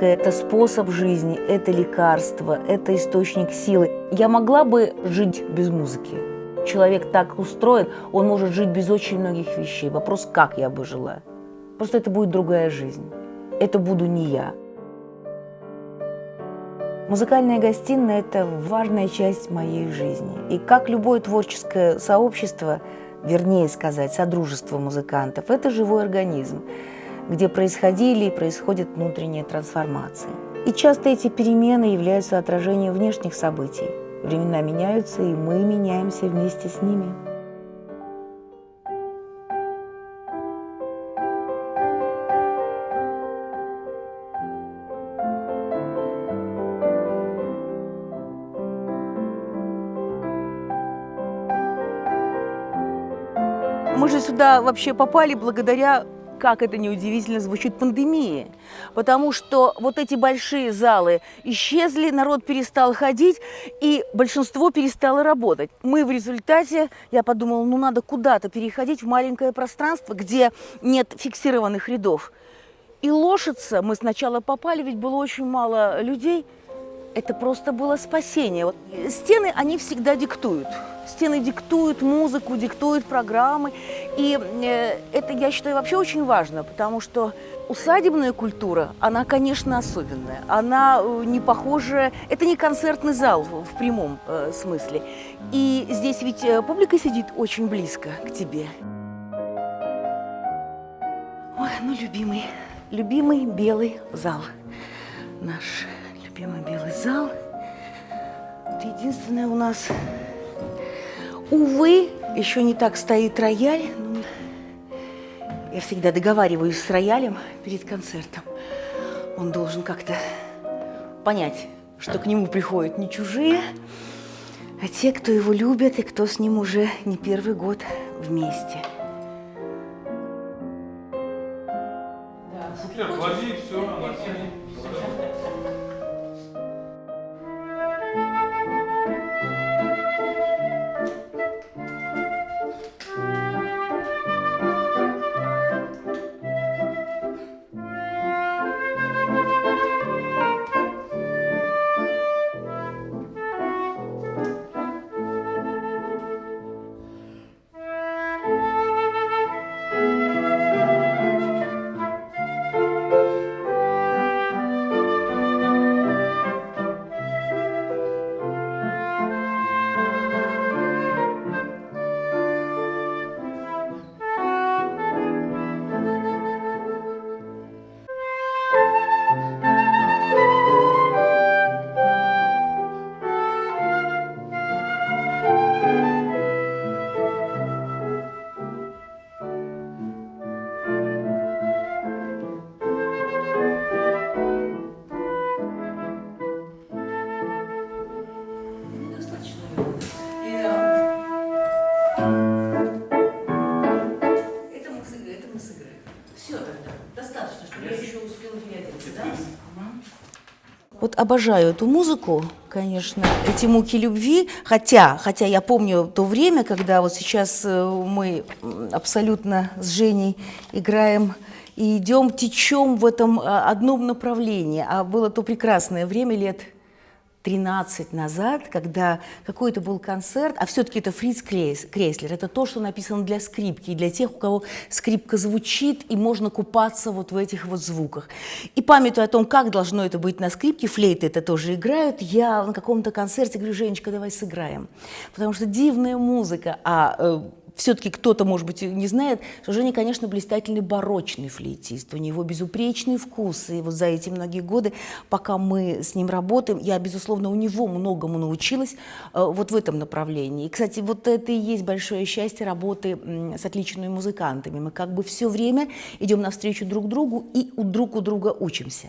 музыка – это способ жизни, это лекарство, это источник силы. Я могла бы жить без музыки. Человек так устроен, он может жить без очень многих вещей. Вопрос, как я бы жила. Просто это будет другая жизнь. Это буду не я. Музыкальная гостиная – это важная часть моей жизни. И как любое творческое сообщество, вернее сказать, содружество музыкантов – это живой организм, где происходили и происходят внутренние трансформации. И часто эти перемены являются отражением внешних событий. Времена меняются, и мы меняемся вместе с ними. Мы же сюда вообще попали благодаря, как это неудивительно звучит, пандемии. Потому что вот эти большие залы исчезли, народ перестал ходить, и большинство перестало работать. Мы в результате, я подумала, ну надо куда-то переходить в маленькое пространство, где нет фиксированных рядов. И лошадься мы сначала попали, ведь было очень мало людей. Это просто было спасение. Вот стены, они всегда диктуют. Стены диктуют музыку, диктуют программы. И это, я считаю, вообще очень важно, потому что усадебная культура, она, конечно, особенная. Она не похожа, это не концертный зал в прямом смысле. И здесь ведь публика сидит очень близко к тебе. Ой, ну, любимый белый зал наш. Любимый белый зал. Это единственное у нас. Увы, еще не так стоит рояль. Но я всегда договариваюсь с роялем перед концертом. Он должен как-то понять, что к нему приходят не чужие, а те, кто его любят и кто с ним уже не первый год вместе. Да, суфлер, клади, все, она все. Вот обожаю эту музыку, конечно, эти муки любви, хотя я помню то время, когда вот сейчас мы абсолютно с Женей играем и идем, течем в этом одном направлении, а было то прекрасное время лет 13 назад, когда какой-то был концерт, а все-таки это Фриц Крейслер, это то, что написано для скрипки, и для тех, у кого скрипка звучит, и можно купаться вот в этих вот звуках. И памятуя о том, как должно это быть на скрипке, флейты это тоже играют, я на каком-то концерте говорю: Женечка, давай сыграем, потому что дивная музыка, все-таки кто-то, может быть, не знает, что Женя, конечно, блистательный барочный флейтист. У него безупречный вкус. И вот за эти многие годы, пока мы с ним работаем, я, безусловно, у него многому научилась вот в этом направлении. И, кстати, вот это и есть большое счастье работы с отличными музыкантами. Мы как бы все время идем навстречу друг другу и друг у друга учимся.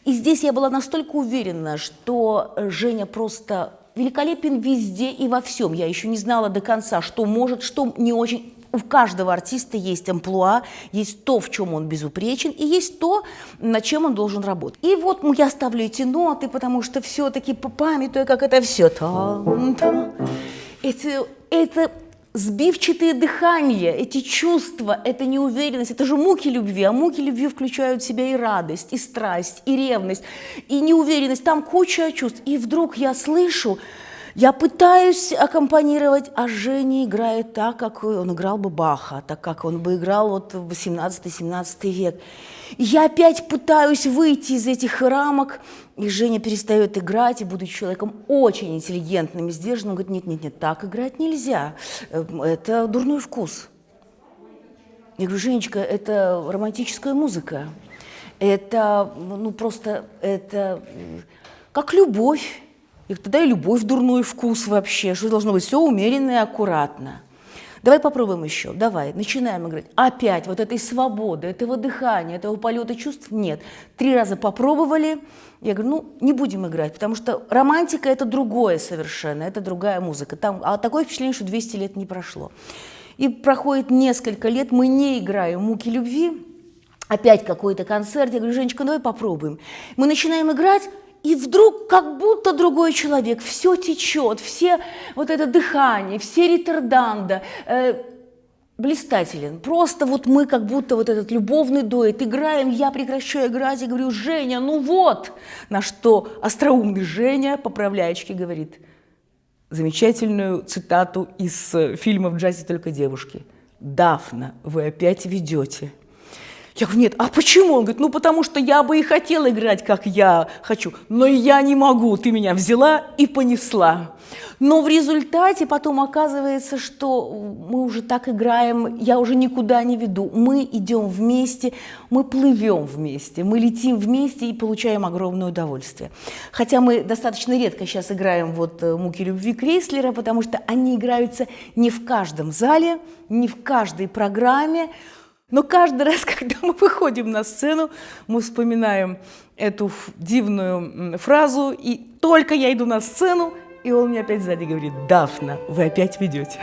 И здесь я была настолько уверена, что Женя просто великолепен везде и во всем. Я еще не знала до конца, что может, что не очень. У каждого артиста есть амплуа, есть то, в чем он безупречен, и есть то, над чем он должен работать. И вот я ставлю эти ноты, потому что все-таки памятуя, как это все. Это сбивчатые дыхания, эти чувства, эта неуверенность, это же муки любви, а муки любви включают в себя и радость, и страсть, и ревность, и неуверенность, там куча чувств. И вдруг я слышу, я пытаюсь аккомпанировать, а Женя играет так, как он играл бы Баха, так как он бы играл вот в 18-17 век. И я опять пытаюсь выйти из этих рамок, и Женя перестает играть, и, будучи человеком очень интеллигентным и сдержанным, говорит, нет, так играть нельзя, это дурной вкус. Я говорю, Женечка, это романтическая музыка, это, просто, это как любовь. И тогда и любовь дурной вкус вообще, что должно быть все умеренно и аккуратно. Давай попробуем еще, давай, начинаем играть. Опять вот этой свободы, этого дыхания, этого полета чувств нет. 3 раза попробовали, я говорю, не будем играть, потому что романтика – это другое совершенно, это другая музыка. А такое впечатление, что 200 лет не прошло. И проходит несколько лет, мы не играем «Муки любви», опять какой-то концерт, я говорю, Женечка, давай попробуем. Мы начинаем играть, и вдруг как будто другой человек, все течет, все вот это дыхание, все ретарданда, блистателен. Просто вот мы как будто вот этот любовный дуэт играем, я прекращаю играть и говорю, Женя, на что остроумный Женя, поправляечки, говорит замечательную цитату из фильма «В джазе только девушки». «Дафна, вы опять ведете». Я говорю, нет, а почему? Он говорит, потому что я бы и хотела играть, как я хочу, но я не могу, ты меня взяла и понесла. Но в результате потом оказывается, что мы уже так играем, я уже никуда не веду, мы идем вместе, мы плывем вместе, мы летим вместе и получаем огромное удовольствие. Хотя мы достаточно редко сейчас играем «Муки любви» Крейслера, потому что они играются не в каждом зале, не в каждой программе. Но каждый раз, когда мы выходим на сцену, мы вспоминаем эту дивную фразу, и только я иду на сцену, и он мне опять сзади говорит, Дафна, вы опять ведете.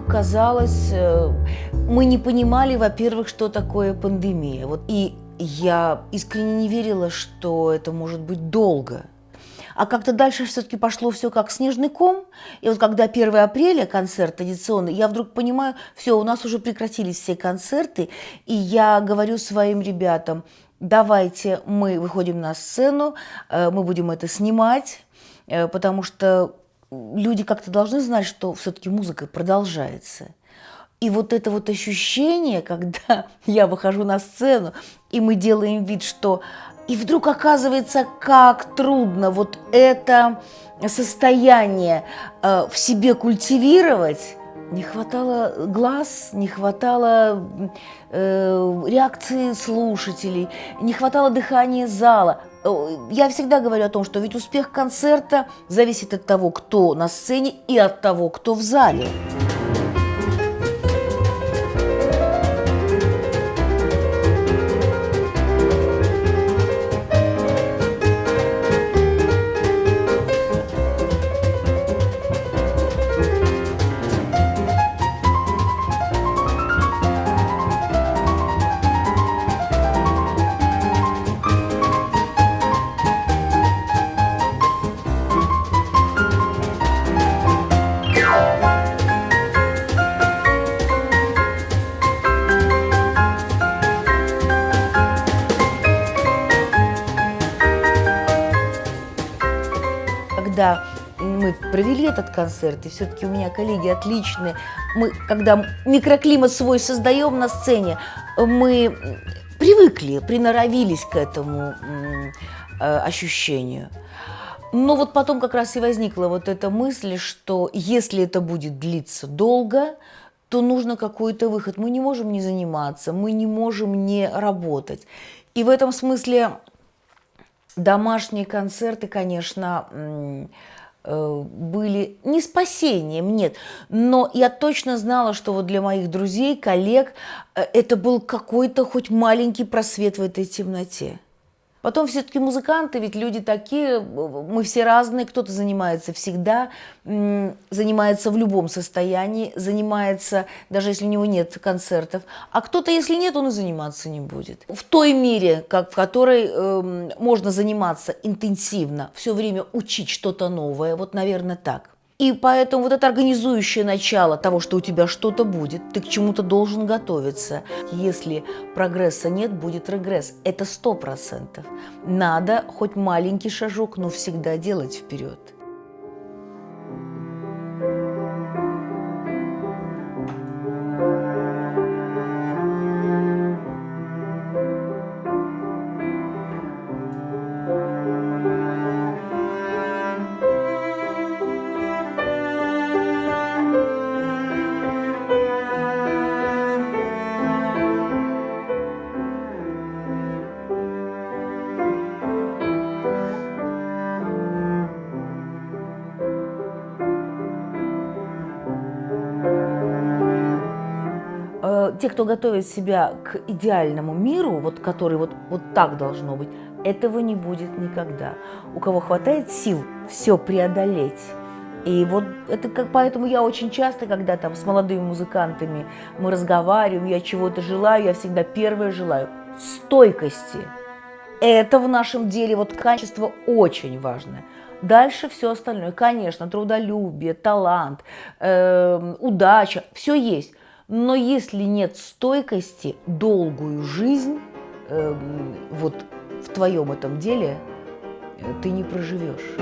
Казалось, мы не понимали, во-первых, что такое пандемия. И я искренне не верила, что это может быть долго. А как-то дальше все-таки пошло все как снежный ком. И вот когда 1 апреля концерт традиционный, я вдруг понимаю, все, у нас уже прекратились все концерты. И я говорю своим ребятам, давайте мы выходим на сцену, мы будем это снимать, потому что люди как-то должны знать, что все-таки музыка продолжается. И вот это вот ощущение, когда я выхожу на сцену, и мы делаем вид, что... И вдруг оказывается, как трудно вот это состояние в себе культивировать. Не хватало глаз, не хватало реакции слушателей, не хватало дыхания зала. Я всегда говорю о том, что ведь успех концерта зависит от того, кто на сцене, и от того, кто в зале. Когда мы провели этот концерт, и все-таки у меня коллеги отличные, мы, когда микроклимат свой создаем на сцене, мы привыкли, приноровились к этому ощущению. Но вот потом как раз и возникла вот эта мысль, что если это будет длиться долго, то нужно какой-то выход. Мы не можем не заниматься, мы не можем не работать. И в этом смысле домашние концерты, конечно, были не спасением, нет, но я точно знала, что вот для моих друзей, коллег это был какой-то хоть маленький просвет в этой темноте. Потом все-таки музыканты, ведь люди такие, мы все разные, кто-то занимается всегда, занимается в любом состоянии, занимается, даже если у него нет концертов, а кто-то, если нет, он и заниматься не будет. В той мере, в которой можно заниматься интенсивно, все время учить что-то новое, вот, наверное, так. И поэтому вот это организующее начало того, что у тебя что-то будет, ты к чему-то должен готовиться. Если прогресса нет, будет регресс. Это 100%. Надо хоть маленький шажок, но всегда делать вперед. Те, кто готовит себя к идеальному миру, вот, который вот так должно быть, этого не будет никогда. У кого хватает сил все преодолеть. И вот это поэтому я очень часто, когда там с молодыми музыкантами мы разговариваем, я чего-то желаю, я всегда первое желаю – стойкости. Это в нашем деле вот качество очень важное. Дальше все остальное, конечно, трудолюбие, талант, удача, все есть. Но если нет стойкости, долгую жизнь вот в твоем этом деле ты не проживешь.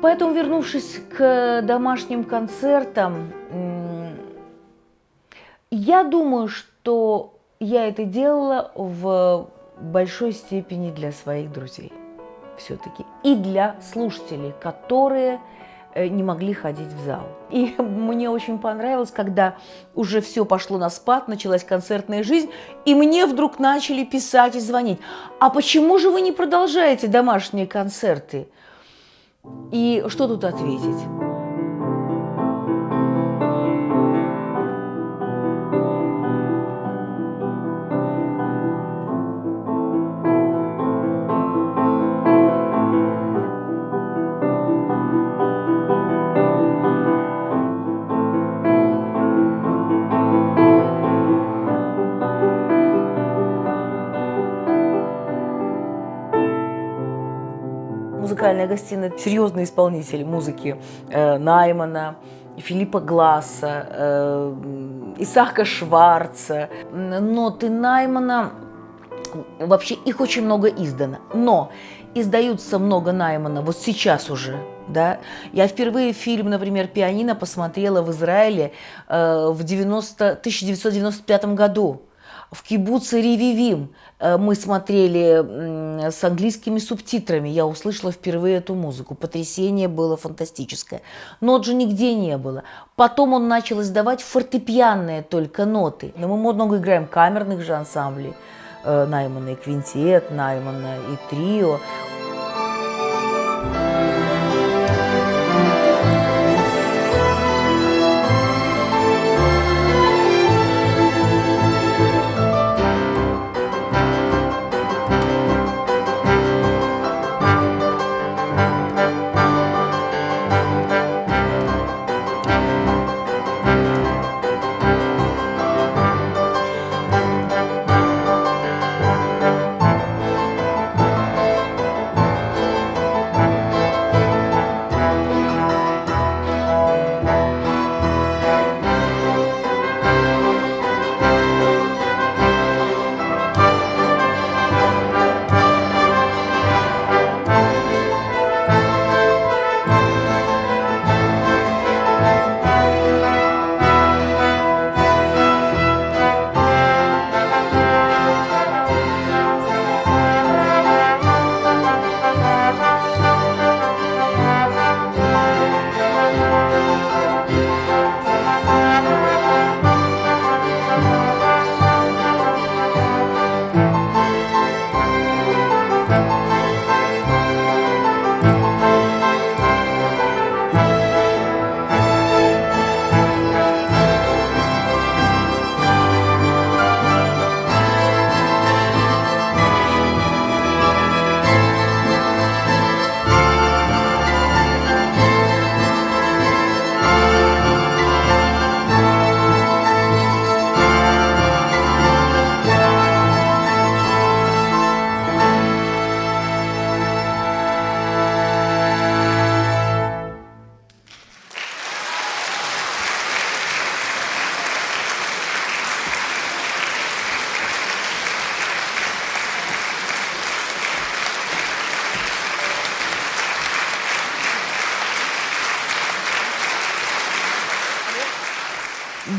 Поэтому, вернувшись к домашним концертам, я думаю, что я это делала в большой степени для своих друзей все-таки и для слушателей, которые не могли ходить в зал. И мне очень понравилось, когда уже все пошло на спад, началась концертная жизнь, и мне вдруг начали писать и звонить. А почему же вы не продолжаете домашние концерты? И что тут ответить? Музыкальная гостиная, серьезные исполнители музыки Наймана, Филиппа Гласса, Исаака Шварца, ноты Наймана. Вообще их очень много издано, но издаются много Наймана вот сейчас уже. Да? Я впервые фильм, например, «Пианино» посмотрела в Израиле в 1995 году. В кибуце Ревивим мы смотрели с английскими субтитрами. Я услышала впервые эту музыку. Потрясение было фантастическое. Нот же нигде не было. Потом он начал издавать фортепианные только ноты. Но мы много играем камерных же ансамблей. Наймана и квинтет, Наймана и трио.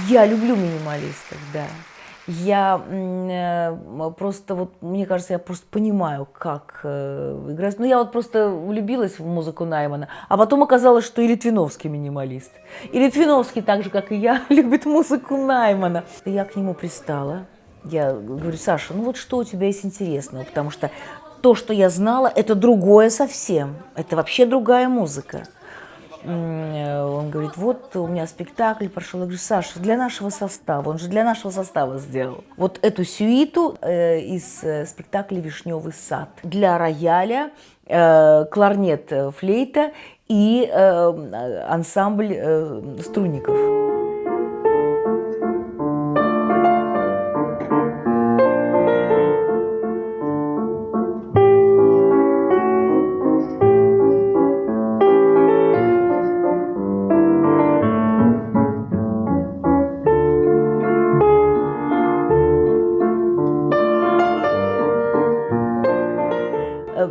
Я люблю минималистов, да. Я просто вот, мне кажется, я просто понимаю, как играть. Ну, я вот просто влюбилась в музыку Наймана, а потом оказалось, что и Литвиновский минималист. И Литвиновский, так же, как и я, любит музыку Наймана. И я к нему пристала. Я говорю: Саша, ну вот что у тебя есть интересного? Потому что то, что я знала, это другое совсем. Это вообще другая музыка. Он говорит: вот у меня спектакль прошел. Я говорю: Саша, для нашего состава, он же для нашего состава сделал. Вот эту сюиту из спектакля «Вишневый сад» для рояля, кларнет, флейта и ансамбль струнников.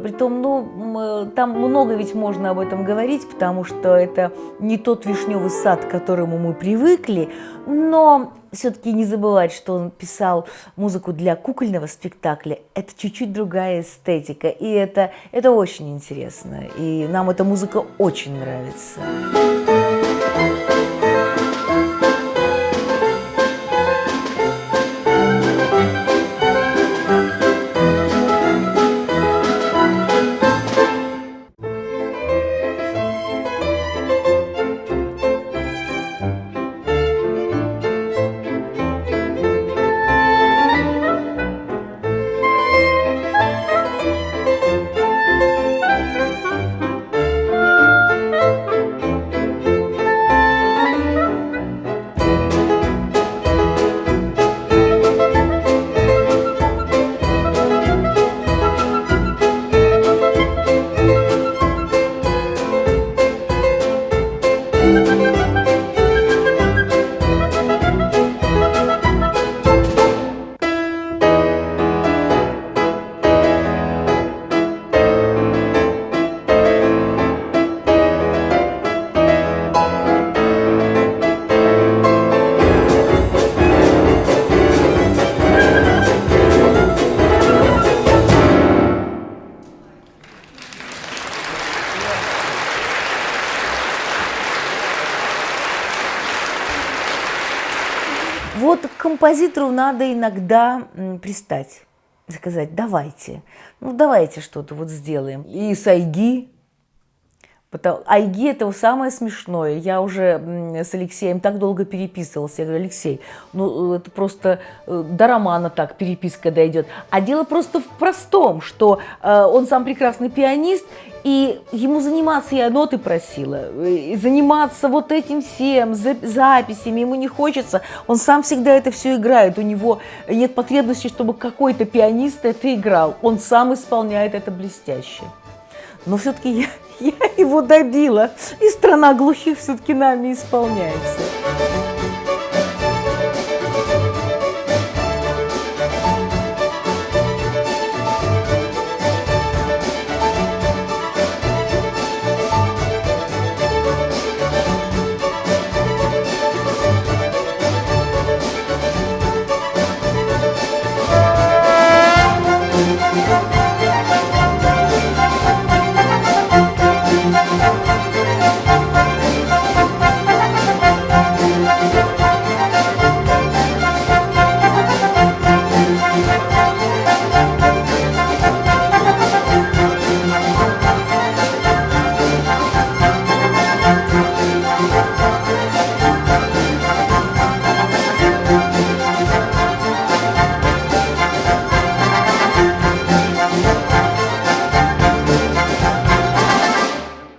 Притом, ну, там много ведь можно об этом говорить, потому что это не тот вишневый сад, к которому мы привыкли, но все-таки не забывать, что он писал музыку для кукольного спектакля. Это чуть-чуть другая эстетика, и это очень интересно. И нам эта музыка очень нравится. Вот к композитору надо иногда пристать, сказать: давайте, ну давайте что-то вот сделаем. И с Айги. Айги – это самое смешное. Я уже с Алексеем так долго переписывалась. Я говорю: Алексей, ну это просто до романа так переписка дойдет. А дело просто в простом, что он сам прекрасный пианист, и ему заниматься, я ноты просила, и заниматься вот этим всем, записями ему не хочется. Он сам всегда это все играет. У него нет потребности, чтобы какой-то пианист это играл. Он сам исполняет это блестяще. Но все-таки я его добила, и «Страна глухих» все-таки нами исполняется.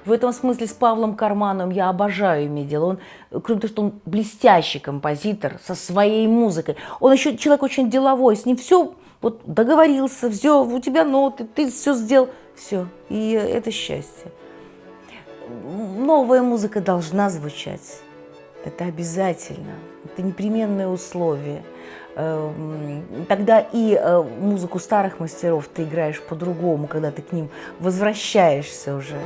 В этом смысле с Павлом Кармановым я обожаю иметь дело. Он, кроме того, что он блестящий композитор со своей музыкой, он еще человек очень деловой, с ним все вот договорился, все, у тебя ноты, ты все сделал, все, и это счастье. Новая музыка должна звучать, это обязательно, это непременное условие. Тогда и музыку старых мастеров ты играешь по-другому, когда ты к ним возвращаешься уже.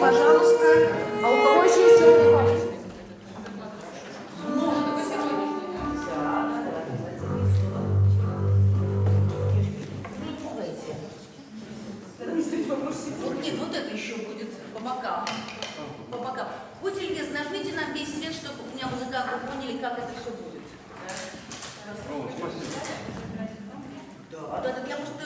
пожалуйста. А у кого еще есть черный палочник? Нет, вот это еще будет по бокам. По бокам. Будьте любезны, нажмите нам весь свет, чтобы у меня музыканты поняли, как это все будет. Да, да, я просто...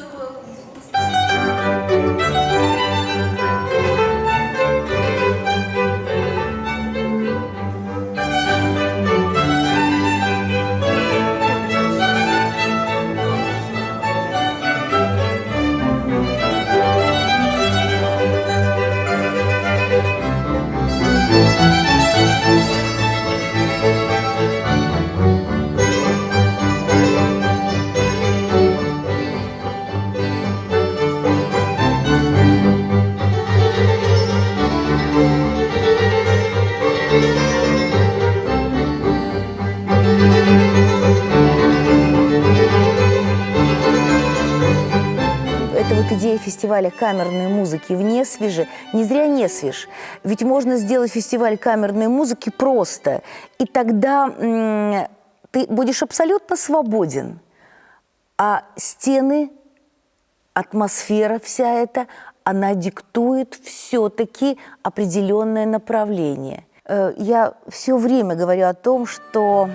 Это вот идея фестиваля камерной музыки в Несвеже. Не зря Несвеж. Ведь можно сделать фестиваль камерной музыки просто. И тогда ты будешь абсолютно свободен. А стены, атмосфера вся эта, она диктует все-таки определенное направление. Я все время говорю о том, что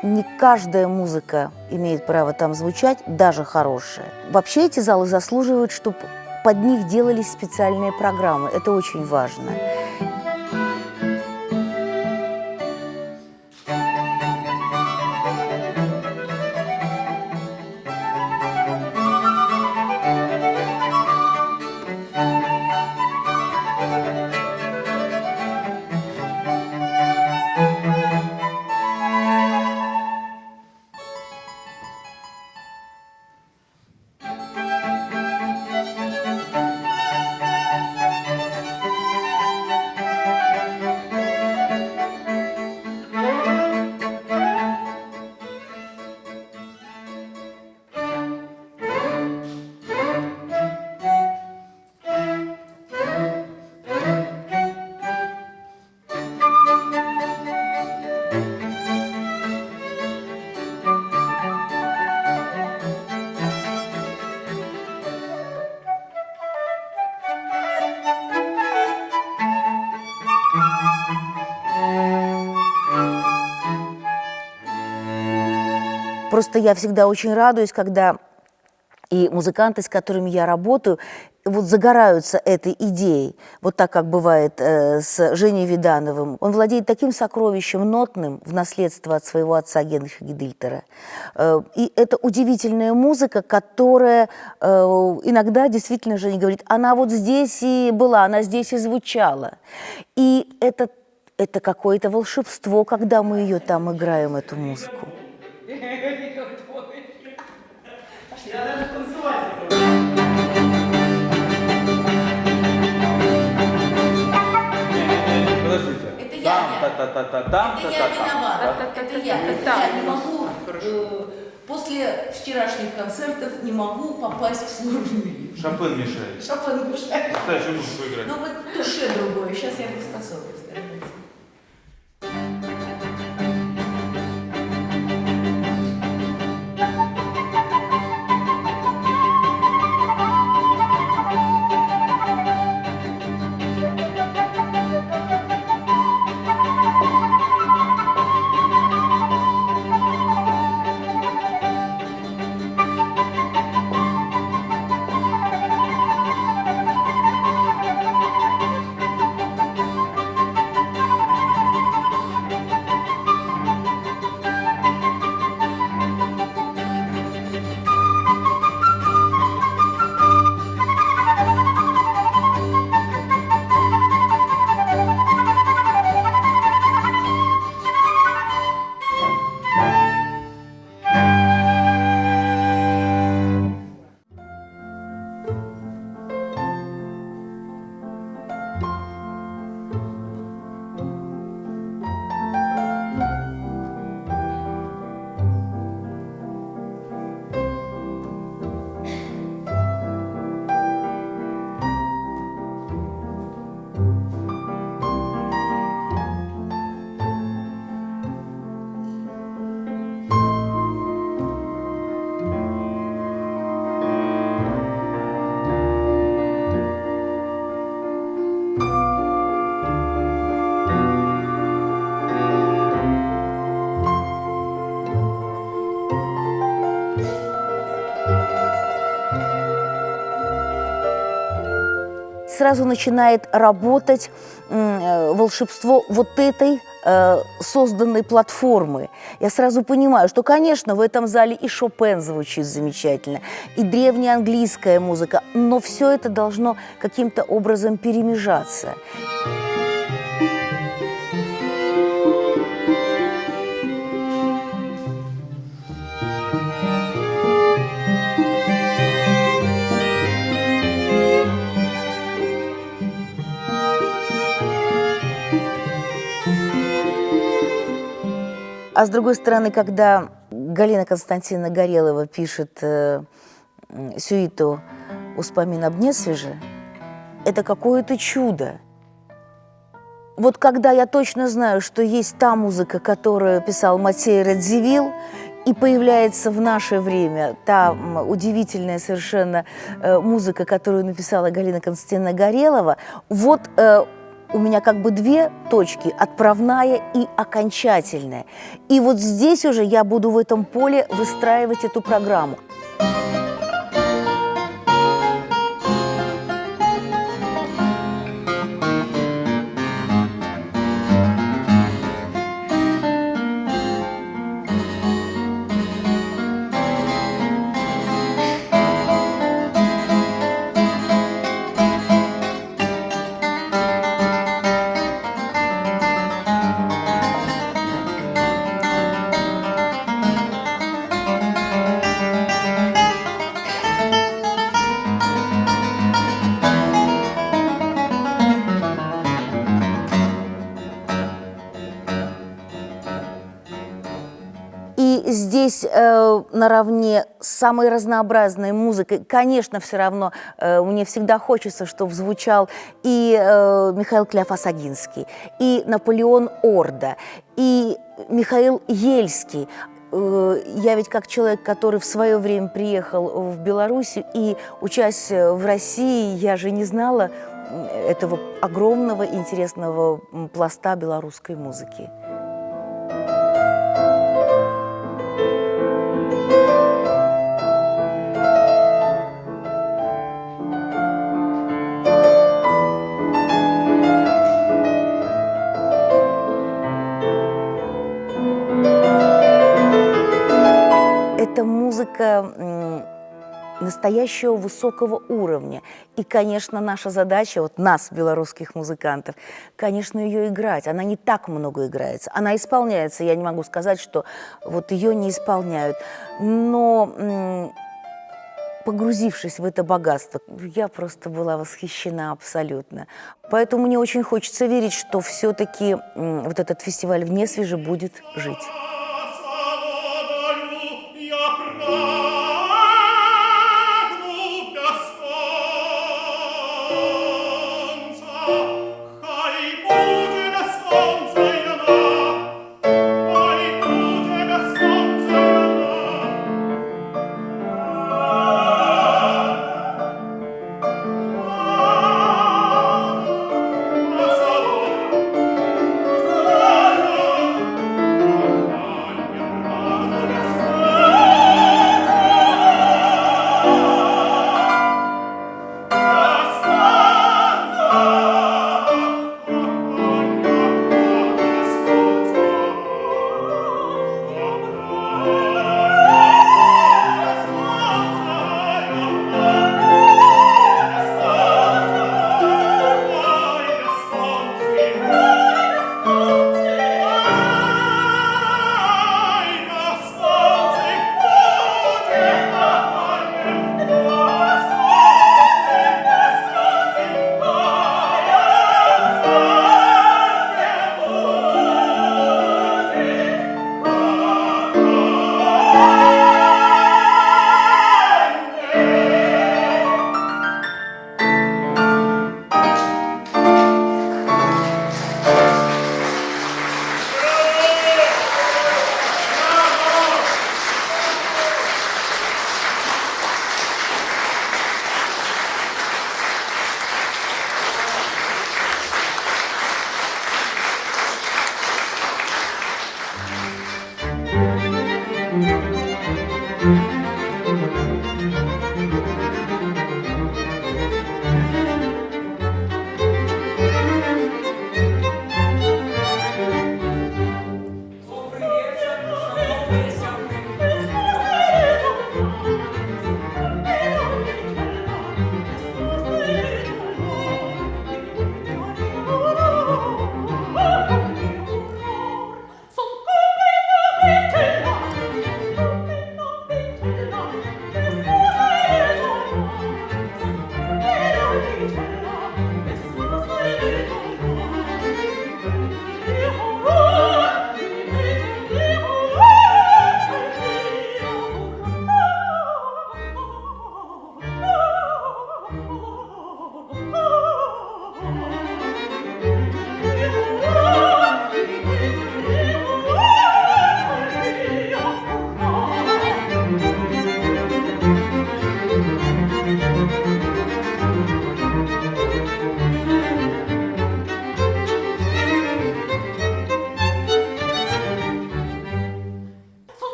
не каждая музыка имеет право там звучать, даже хорошая. Вообще эти залы заслуживают, чтобы под них делались специальные программы. Это очень важно. Просто я всегда очень радуюсь, когда и музыканты, с которыми я работаю, вот загораются этой идеей. Вот так, как бывает с Женей Видановым. Он владеет таким сокровищем нотным в наследство от своего отца Генриха Гедильтера. И это удивительная музыка, которая иногда действительно Женя говорит, она вот здесь и была, она здесь и звучала. И это какое-то волшебство, когда мы ее там играем, эту музыку. Подождите. Это я виновата. Это я не могу, после вчерашних концертов не могу попасть в сложный ритм. Шопен мешает. Шопен мешает. Кстати, музыку играть. Ну вот душе другое, сейчас я приспособлюсь. сразу начинает работать волшебство вот этой созданной платформы. Я сразу понимаю, что, конечно, в этом зале и Шопен звучит замечательно, и древняя английская музыка, но все это должно каким-то образом перемежаться. А с другой стороны, когда Галина Константиновна Горелова пишет сюиту «Успомин об Несвеже», это какое-то чудо. Вот когда я точно знаю, что есть та музыка, которую писал Матей Радзивилл, и появляется в наше время та удивительная совершенно музыка, которую написала Галина Константиновна Горелова, вот у меня как бы две точки – отправная и окончательная. И вот здесь уже я буду в этом поле выстраивать эту программу. И здесь наравне с самой разнообразной музыкой, конечно, все равно мне всегда хочется, чтобы звучал и Михаил Кляфас-Агинский, и Наполеон Орда, и Михаил Ельский. Я ведь как человек, который в свое время приехал в Белоруссию и, учась в России, я же не знала этого огромного интересного пласта белорусской музыки. Это музыка настоящего высокого уровня. И, конечно, наша задача, вот нас, белорусских музыкантов, конечно, ее играть. Она не так много играется. Она исполняется, я не могу сказать, что вот ее не исполняют. Но погрузившись в это богатство, я просто была восхищена абсолютно. Поэтому мне очень хочется верить, что все-таки вот этот фестиваль в Несвеже будет жить.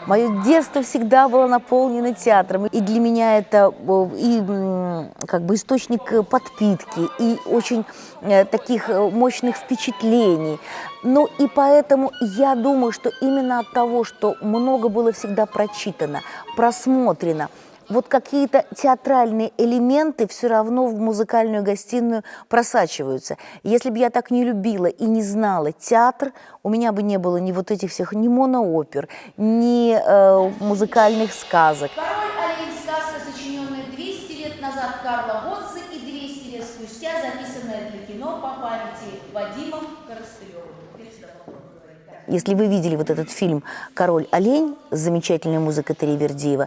Мое детство всегда было наполнено театром. И для меня это как бы источник подпитки и очень таких мощных впечатлений. Ну и поэтому я думаю, что именно от того, что много было всегда прочитано, просмотрено, вот какие-то театральные элементы все равно в музыкальную гостиную просачиваются. Если бы я так не любила и не знала театр, у меня бы не было ни вот этих всех, ни моноопер, ни музыкальных сказок. «Король олень» – сказка, сочиненная 200 лет назад Карла Готце и 200 лет спустя записанная для кино по памяти Вадимом Коростылевым. Если вы видели вот этот фильм «Король олень» с замечательной музыкой Таривердиева,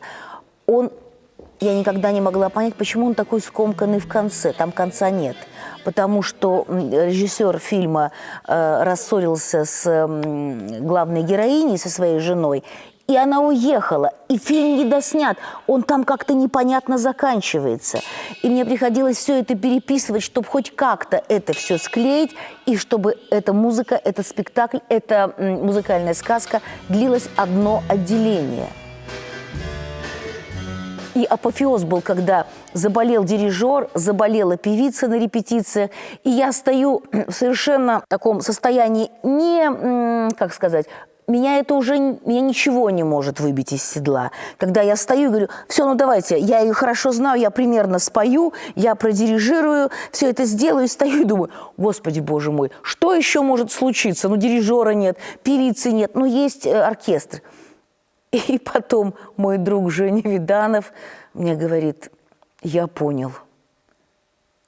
я никогда не могла понять, почему он такой скомканный в конце. Там конца нет. Потому что режиссер фильма рассорился с главной героиней, со своей женой, и она уехала, и фильм не доснят. Он там как-то непонятно заканчивается. И мне приходилось все это переписывать, чтобы хоть как-то это все склеить, и чтобы эта музыка, этот спектакль, эта музыкальная сказка длилась одно отделение. И апофеоз был, когда заболел дирижер, заболела певица на репетициях, и я стою в совершенно таком состоянии как сказать, меня ничего не может выбить из седла. Когда я стою и говорю, все, ну давайте, я ее хорошо знаю, я примерно спою, я продирижирую, все это сделаю, и стою и думаю, Господи, Боже мой, что еще может случиться? Ну дирижера нет, певицы нет, но есть оркестр. И потом мой друг Женя Виданов мне говорит, я понял,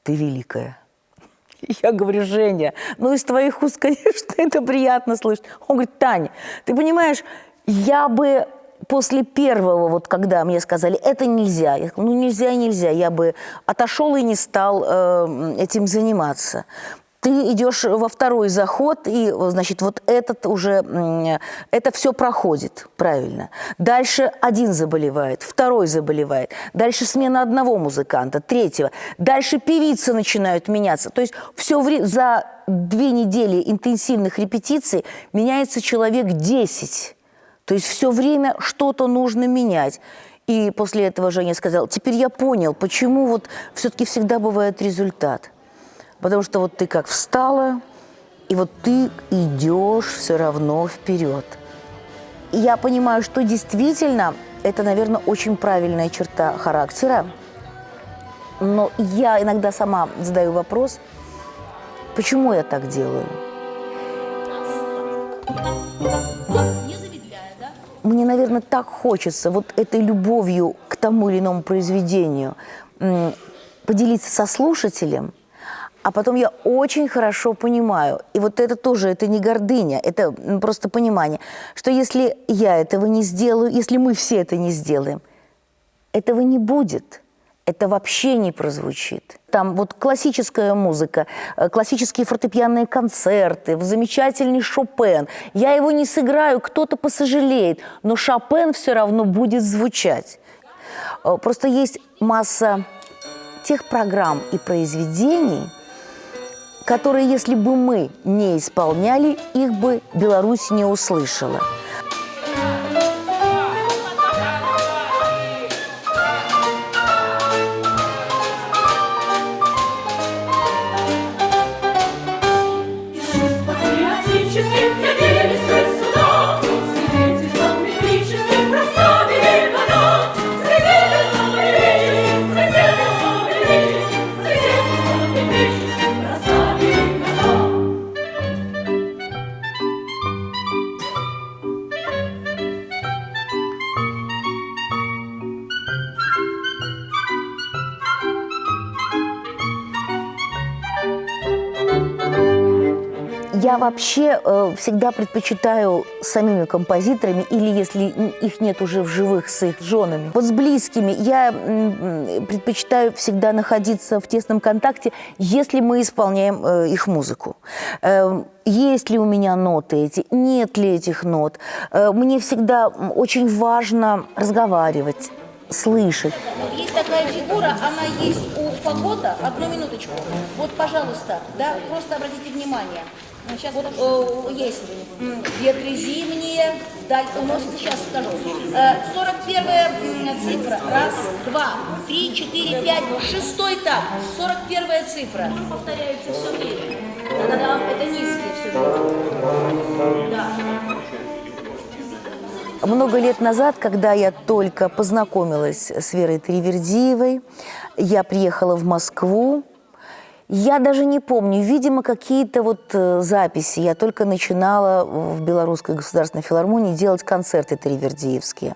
ты великая. И я говорю, Женя, ну из твоих уст, конечно, это приятно слышать. Он говорит, Таня, ты понимаешь, я бы после первого, вот когда мне сказали, это нельзя, я сказала, ну нельзя и нельзя, я бы отошел и не стал этим заниматься. Ты идешь во второй заход, и, значит, вот этот уже, это все проходит, правильно. Дальше один заболевает, второй заболевает. Дальше смена одного музыканта, третьего. Дальше певицы начинают меняться. То есть все за 2 недели интенсивных репетиций меняется человек 10. То есть все время что-то нужно менять. И после этого Женя сказал, теперь я понял, почему вот все-таки всегда бывает результат. Потому что вот ты как встала, и вот ты идешь все равно вперед. И я понимаю, что действительно это, наверное, очень правильная черта характера. Но я иногда сама задаю вопрос, почему я так делаю? Мне, наверное, так хочется вот этой любовью к тому или иному произведению поделиться со слушателем. А потом я очень хорошо понимаю, и вот это тоже, это не гордыня, это просто понимание, что если я этого не сделаю, если мы все это не сделаем, этого не будет, это вообще не прозвучит. Там вот классическая музыка, классические фортепианные концерты, замечательный Шопен. Я его не сыграю, кто-то посожалеет, но Шопен все равно будет звучать. Просто есть масса тех программ и произведений, которые, если бы мы не исполняли, их бы Беларусь не услышала. Я вообще всегда предпочитаю с самими композиторами, или если их нет уже в живых, с их женами. Вот с близкими я предпочитаю всегда находиться в тесном контакте, если мы исполняем их музыку. Есть ли у меня ноты эти, нет ли этих нот. Мне всегда очень важно разговаривать, слышать. Есть такая фигура, она есть у Фагота. Одну минуточку. Вот, пожалуйста, да, просто обратите внимание. Сейчас вот есть ветры зимние, сейчас скажу. 41-я цифра. Раз, два, три, четыре, пять, шестой так. 41-я цифра. Повторяются все время. Да, это низкие все время. Да. Много лет назад, когда я только познакомилась с Верой Таривердиевой, я приехала в Москву. Я даже не помню, видимо, какие-то вот записи. Я только начинала в Белорусской государственной филармонии делать концерты таривердиевские.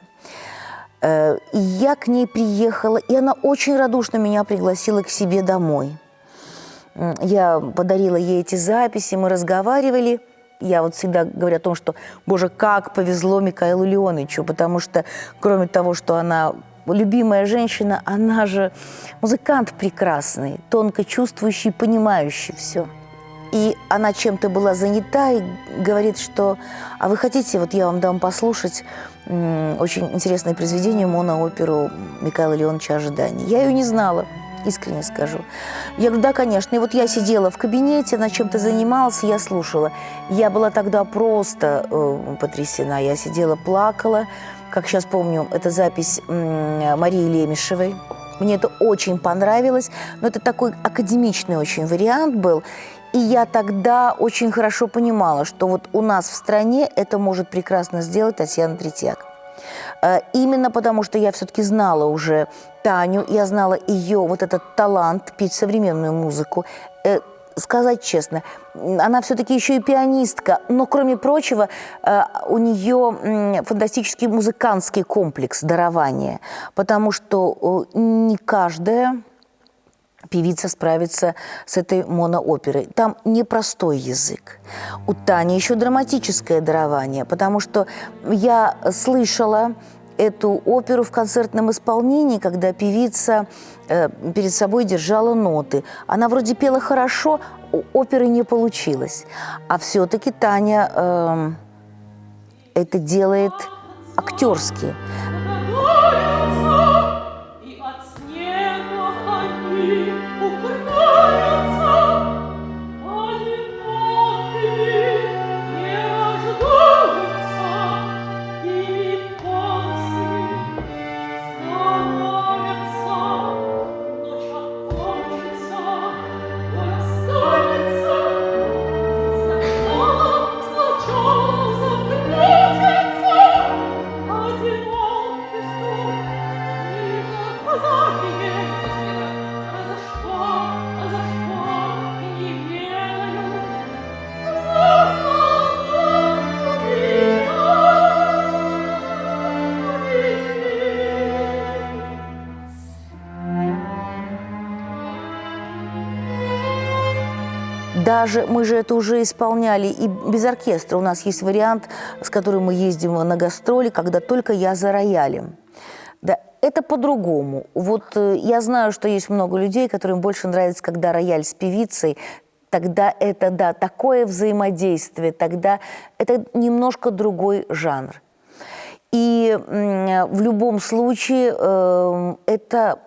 И я к ней приехала, и она очень радушно меня пригласила к себе домой. Я подарила ей эти записи, мы разговаривали. Я вот всегда говорю о том, что, боже, как повезло Микаэлу Леонычу, потому что, кроме того, что она любимая женщина, она же музыкант прекрасный, тонко чувствующий, понимающий все. И она чем-то была занята и говорит, что, а вы хотите, вот я вам дам послушать очень интересное произведение, монооперу Микаэла Леоныча «Ожидание». Я ее не знала, искренне скажу. Я говорю, да, конечно. И вот я сидела в кабинете, она чем-то занималась, я слушала. Я была тогда просто потрясена. Я сидела, плакала. Как сейчас помню, это запись Марии Лемешевой. Мне это очень понравилось, но это такой академичный очень вариант был. И я тогда очень хорошо понимала, что вот у нас в стране это может прекрасно сделать Татьяна Третьяк. Именно потому, что я все-таки знала уже Таню, я знала ее вот этот талант петь современную музыку. Сказать честно, она все-таки еще и пианистка, но, кроме прочего, у нее фантастический музыкантский комплекс дарования, потому что не каждая певица справится с этой монооперой. Там непростой язык. У Тани еще драматическое дарование, потому что я слышала эту оперу в концертном исполнении, когда певица перед собой держала ноты. Она вроде пела хорошо, у оперы не получилось. А все-таки Таня это делает актерски. Даже мы же это уже исполняли и без оркестра. У нас есть вариант, с которым мы ездим на гастроли, когда только я за роялем. Да, это по-другому. Вот я знаю, что есть много людей, которым больше нравится, когда рояль с певицей. Тогда это, да, такое взаимодействие, тогда это немножко другой жанр. И в любом случае это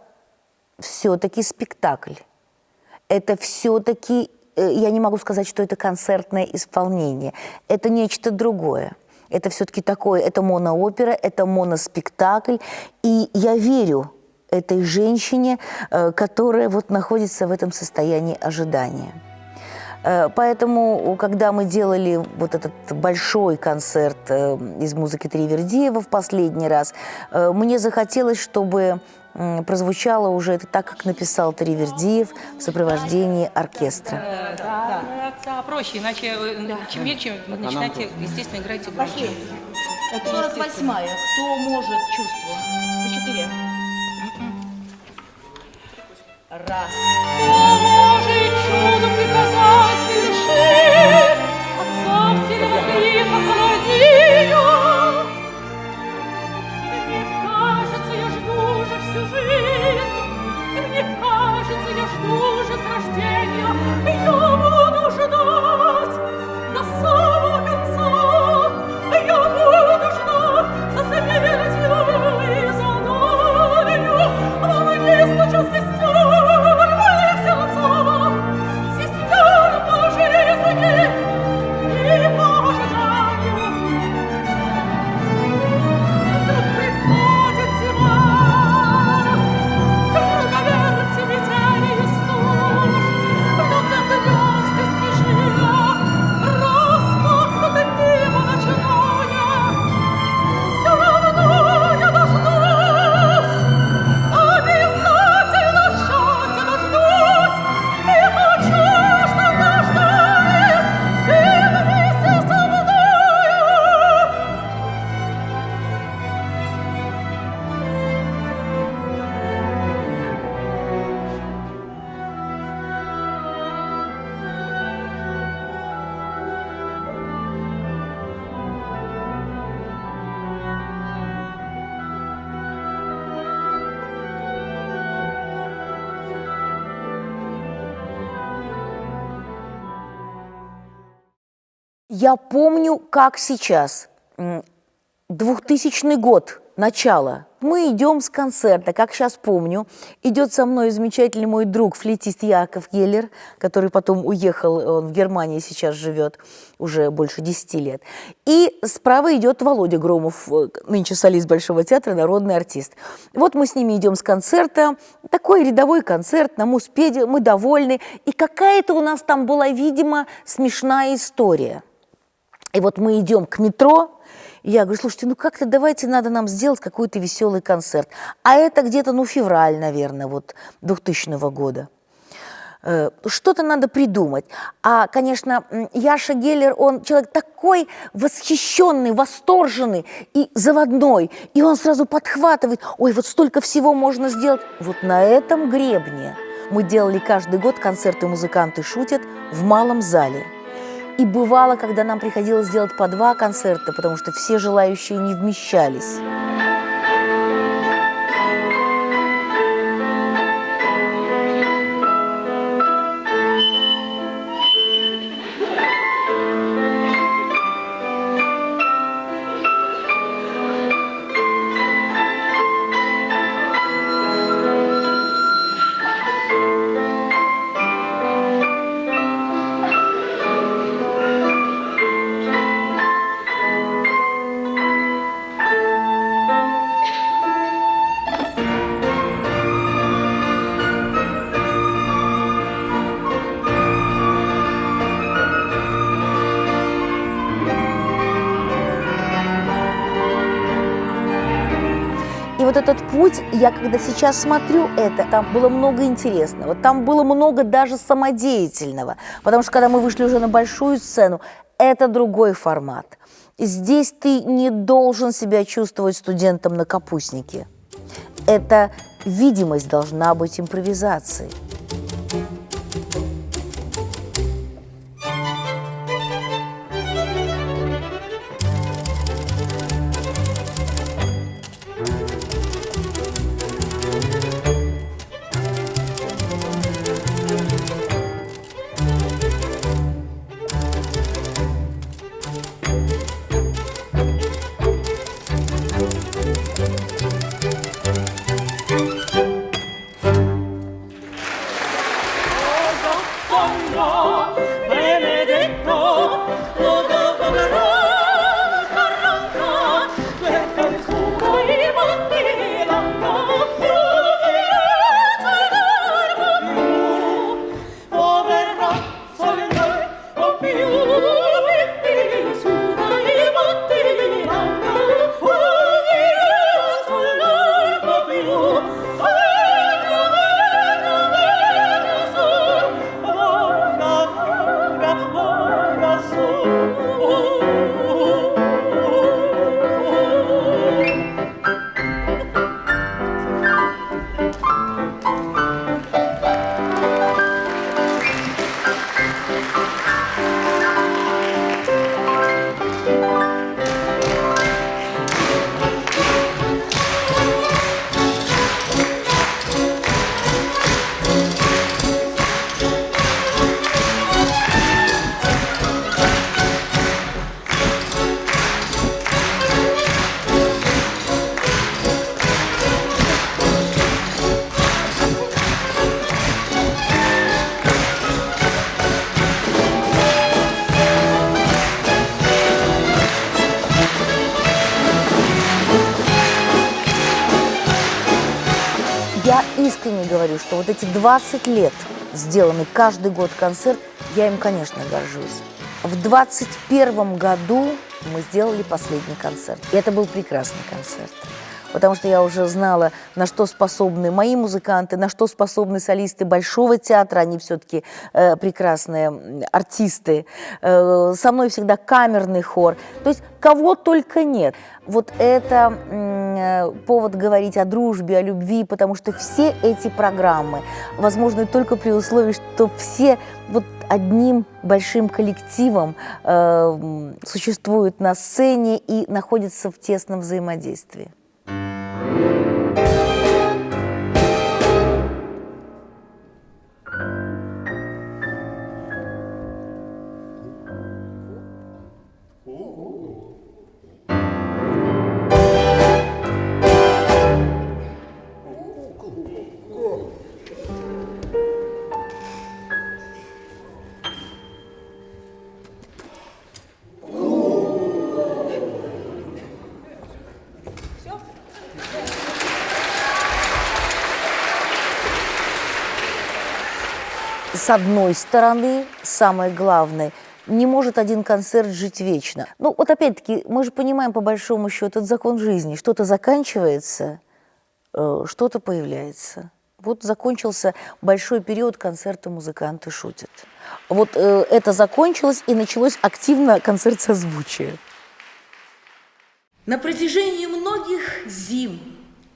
все-таки спектакль. Это все-таки, я не могу сказать, что это концертное исполнение. Это нечто другое. Это все-таки такое, это моноопера, это моноспектакль. И я верю этой женщине, которая вот находится в этом состоянии ожидания. Поэтому, когда мы делали вот этот большой концерт из музыки Таривердиева в последний раз, мне захотелось, чтобы прозвучало уже это так, как написал Таривердиев в сопровождении оркестра. Да, проще, иначе чем мельче вы начинаете, естественно, играйте громче. 48-я. Кто может чувство? По 4. Раз. Может чудо приказать совершить, отцов сильных холодию. Мне кажется, я жду же всю жизнь, и мне кажется, я жду же с рождения, и я буду ждать до самого конца, я буду ждать за смертью и за долью, а мне стучат свистят. Я помню, как сейчас, 2000 год, начало. Мы идем с концерта, как сейчас помню. Идет со мной замечательный мой друг, флейтист Яков Геллер, который потом уехал, он в Германии сейчас живет уже больше 10 лет. И справа идет Володя Громов, нынче солист Большого театра, народный артист. Вот мы с ними идем с концерта, такой рядовой концерт на Муспеде, мы довольны. И какая-то у нас там была, видимо, смешная история. И вот мы идем к метро, и я говорю, слушайте, ну как-то давайте, надо нам сделать какой-то веселый концерт. А это где-то, февраль, наверное, вот 2000 года. Что-то надо придумать. А, конечно, Яша Геллер, он человек такой восхищенный, восторженный и заводной. И он сразу подхватывает, ой, вот столько всего можно сделать. Вот на этом гребне мы делали каждый год концерты «Музыканты шутят» в малом зале. И бывало, когда нам приходилось делать по 2 концерта, потому что все желающие не вмещались. И вот этот путь, я когда сейчас смотрю это, там было много интересного, там было много даже самодеятельного, потому что когда мы вышли уже на большую сцену, это другой формат. Здесь ты не должен себя чувствовать студентом на капустнике. Эта видимость должна быть импровизацией. Я искренне говорю, что вот эти 20 лет сделанный каждый год концерт, я им, конечно, горжусь. В 21 году мы сделали последний концерт. И это был прекрасный концерт. Потому что я уже знала, на что способны мои музыканты, на что способны солисты Большого театра. Они все-таки прекрасные артисты. Со мной всегда камерный хор. То есть кого только нет. Вот это повод говорить о дружбе, о любви, потому что все эти программы возможны только при условии, что все вот одним большим коллективом существуют на сцене и находятся в тесном взаимодействии. С одной стороны, самое главное, не может один концерт жить вечно. Ну, вот опять-таки, мы же понимаем, по большому счету, это закон жизни. Что-то заканчивается, что-то появляется. Вот закончился большой период концерта «Музыканты шутят». Вот это закончилось, и началось активно концерт созвучия. На протяжении многих зим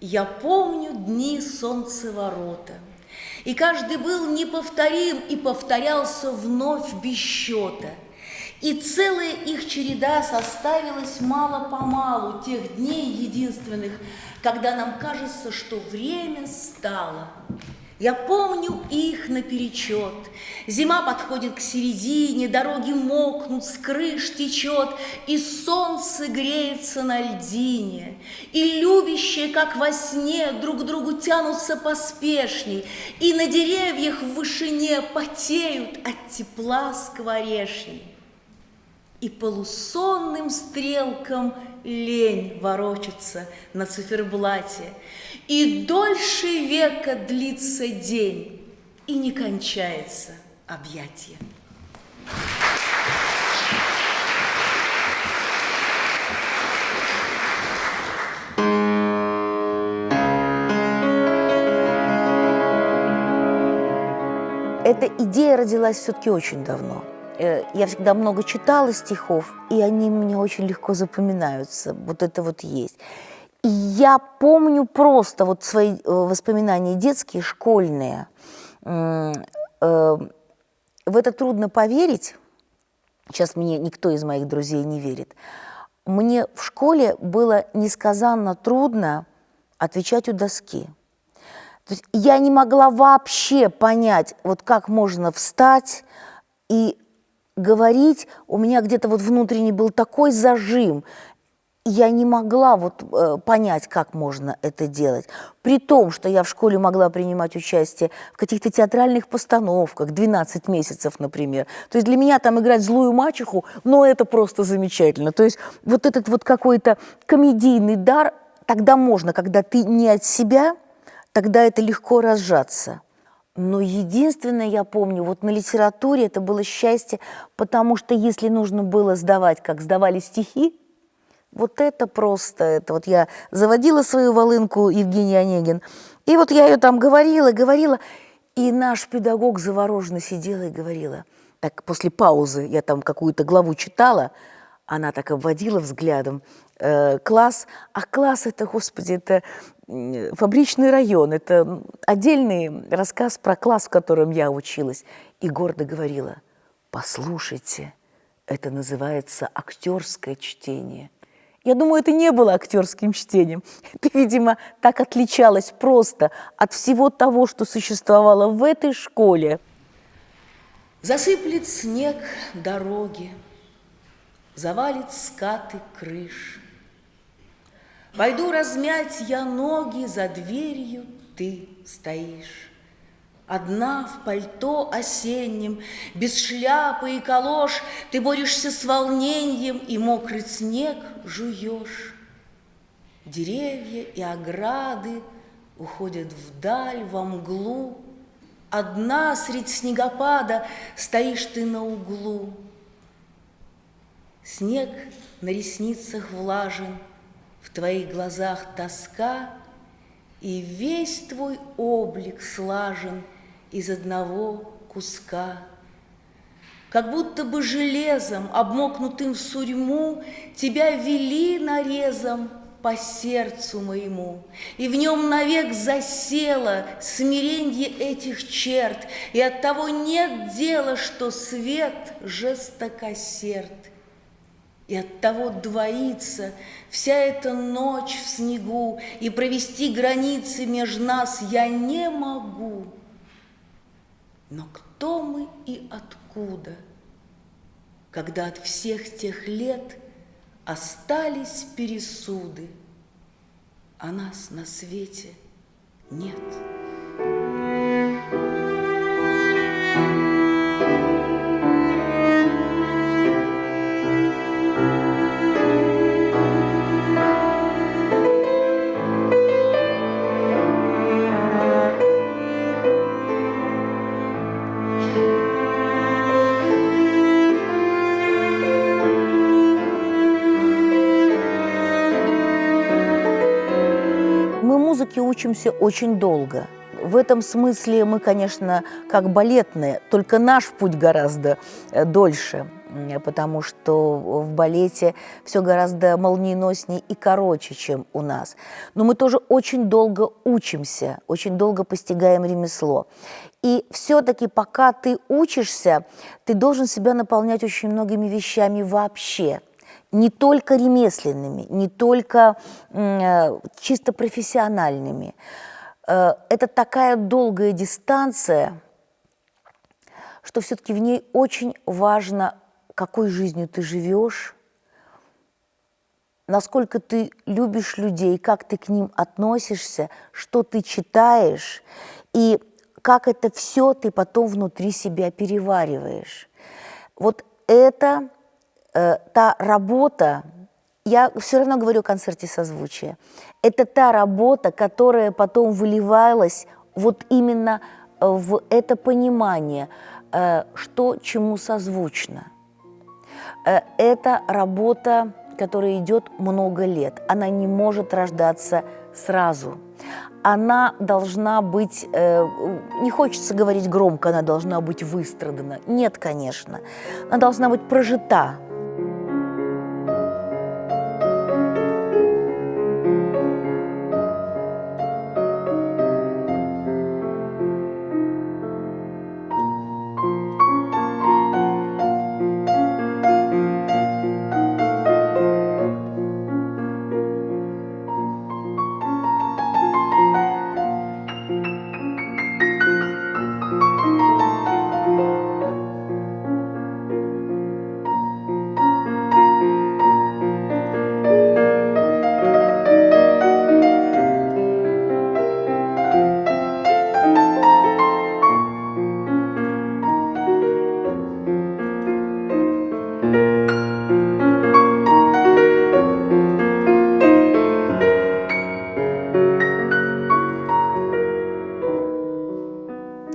я помню дни солнцеворота. И каждый был неповторим и повторялся вновь без счета. И целая их череда составилась мало-помалу тех дней единственных, когда нам кажется, что время стало. Я помню их наперечет. Зима подходит к середине, дороги мокнут, с крыш течет, и солнце греется на льдине. И любящие, как во сне, друг к другу тянутся поспешней, и на деревьях в вышине потеют от тепла скворечни. И полусонным стрелкам лень ворочаться на циферблате, и дольше века длится день, и не кончается объятие. Эта идея родилась все-таки очень давно. Я всегда много читала стихов, и они мне очень легко запоминаются. Вот это вот есть. И я помню просто вот свои воспоминания детские, школьные. В это трудно поверить. Сейчас мне никто из моих друзей не верит. Мне в школе было несказанно трудно отвечать у доски. То есть я не могла вообще понять, вот как можно встать и говорить. У меня где-то вот внутренний был такой зажим. Я не могла вот понять, как можно это делать. При том, что я в школе могла принимать участие в каких-то театральных постановках, 12 месяцев, например. То есть для меня там играть злую мачеху, но это просто замечательно. То есть вот этот вот какой-то комедийный дар тогда можно, когда ты не от себя, тогда это легко разжаться. Но единственное, я помню, вот на литературе это было счастье, потому что если нужно было сдавать, как сдавали стихи, вот это просто, это вот я заводила свою волынку Евгения Онегин, и вот я ее там говорила, и наш педагог завороженно сидела и говорила. Так после паузы я там какую-то главу читала, она так обводила взглядом класс, а класс это, господи, это фабричный район, это отдельный рассказ про класс, в котором я училась, и гордо говорила: послушайте, это называется актерское чтение. Я думаю, это не было актерским чтением. Это, видимо, так отличалось просто от всего того, что существовало в этой школе. Засыплет снег дороги, завалит скаты крыш. Пойду размять я ноги, за дверью ты стоишь. Одна в пальто осеннем, без шляпы и калош, ты борешься с волнением и мокрый снег жуешь. Деревья и ограды уходят вдаль, во мглу. Одна средь снегопада стоишь ты на углу. Снег на ресницах влажен, в твоих глазах тоска, и весь твой облик слажен из одного куска. Как будто бы железом, обмокнутым в сурьму, тебя вели нарезом по сердцу моему, и в нем навек засело смиренье этих черт, и оттого нет дела, что свет жестокосерд. И оттого двоится вся эта ночь в снегу, и провести границы между нас я не могу. Но кто мы и откуда, когда от всех тех лет остались пересуды, а нас на свете нет? все-таки учимся очень долго. В этом смысле мы, конечно, как балетные, только наш путь гораздо дольше, потому что в балете все гораздо молниеноснее и короче, чем у нас. Но мы тоже очень долго учимся, очень долго постигаем ремесло. И все-таки, пока ты учишься, ты должен себя наполнять очень многими вещами вообще. Не только ремесленными, не только чисто профессиональными. Это такая долгая дистанция, что все-таки в ней очень важно, какой жизнью ты живешь, насколько ты любишь людей, как ты к ним относишься, что ты читаешь, и как это все ты потом внутри себя перевариваешь. Вот это та работа, я все равно говорю о концерте созвучия, это та работа, которая потом выливалась вот именно в это понимание, что чему созвучно. Это работа, которая идет много лет, она не может рождаться сразу. Она должна быть, не хочется говорить громко, она должна быть выстрадана. Нет, конечно. Она должна быть прожита.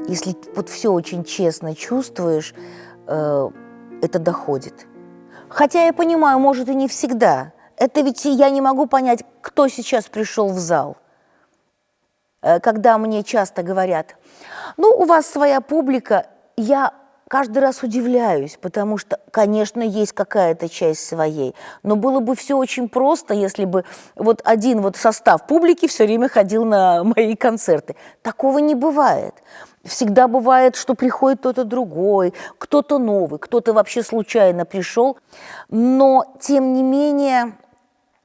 Если вот все очень честно чувствуешь, это доходит. Хотя я понимаю, может, и не всегда. Это ведь я не могу понять, кто сейчас пришел в зал. Когда мне часто говорят, ну, у вас своя публика, я каждый раз удивляюсь, потому что, конечно, есть какая-то часть своей, но было бы все очень просто, если бы вот один вот состав публики все время ходил на мои концерты. Такого не бывает. Всегда бывает, что приходит кто-то другой, кто-то новый, кто-то вообще случайно пришел. Но, тем не менее,